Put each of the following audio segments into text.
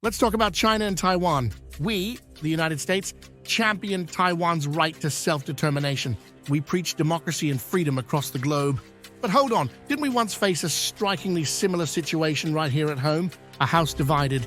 Let's talk about China and Taiwan. We, the United States, champion Taiwan's right to self-determination. We preach democracy and freedom across the globe. But hold on, didn't we once face a strikingly similar situation right here at home? A house divided,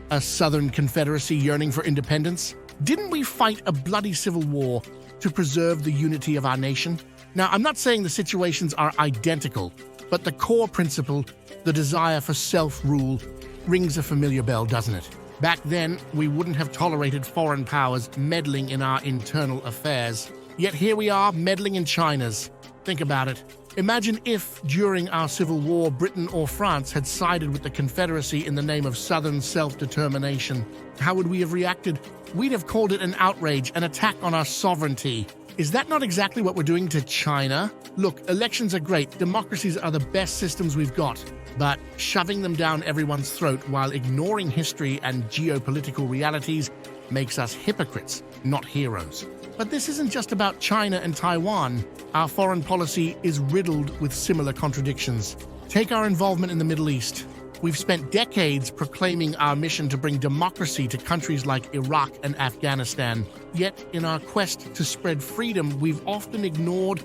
a Southern Confederacy yearning for independence? Didn't we fight a bloody civil war to preserve the unity of our nation? Now, I'm not saying the situations are identical, but the core principle, the desire for self-rule, rings a familiar bell, doesn't it? Back then, we wouldn't have tolerated foreign powers meddling in our internal affairs. Yet here we are, meddling in China's. Think about it. Imagine if, during our civil war, Britain or France had sided with the Confederacy in the name of Southern self-determination. How would we have reacted? We'd have called it an outrage, an attack on our sovereignty. Is that not exactly what we're doing to China? Look, elections are great. Democracies are the best systems we've got. But shoving them down everyone's throat while ignoring history and geopolitical realities makes us hypocrites, not heroes. But this isn't just about China and Taiwan. Our foreign policy is riddled with similar contradictions. Take our involvement in the Middle East. We've spent decades proclaiming our mission to bring democracy to countries like Iraq and Afghanistan. Yet, in our quest to spread freedom, we've often ignored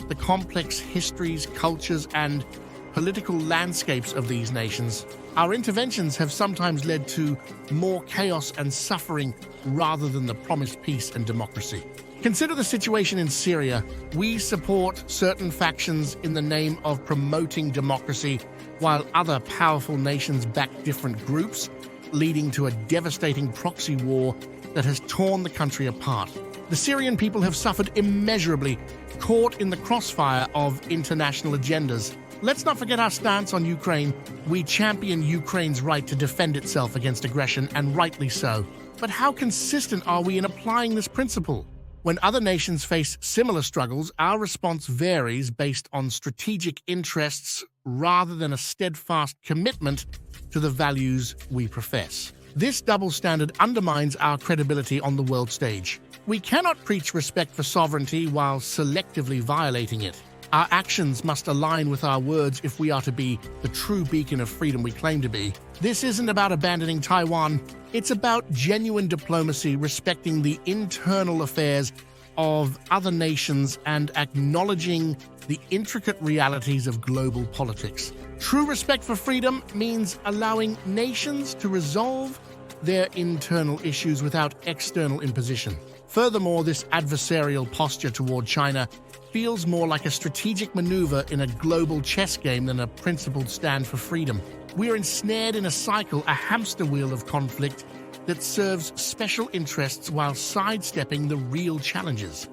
the complex histories, cultures, and political landscapes of these nations. Our interventions have sometimes led to more chaos and suffering rather than the promised peace and democracy. Consider the situation in Syria. We support certain factions in the name of promoting democracy, while other powerful nations back different groups, leading to a devastating proxy war that has torn the country apart. The Syrian people have suffered immeasurably, caught in the crossfire of international agendas. Let's not forget our stance on Ukraine. We champion Ukraine's right to defend itself against aggression, and rightly so. But how consistent are we in applying this principle? When other nations face similar struggles, our response varies based on strategic interests rather than a steadfast commitment to the values we profess. This double standard undermines our credibility on the world stage. We cannot preach respect for sovereignty while selectively violating it. Our actions must align with our words if we are to be the true beacon of freedom we claim to be. This isn't about abandoning Taiwan. It's about genuine diplomacy, respecting the internal affairs of other nations and acknowledging the intricate realities of global politics. True respect for freedom means allowing nations to resolve their internal issues without external imposition. Furthermore, this adversarial posture toward China feels more like a strategic maneuver in a global chess game than a principled stand for freedom. We're ensnared in a cycle, a hamster wheel of conflict that serves special interests while sidestepping the real challenges.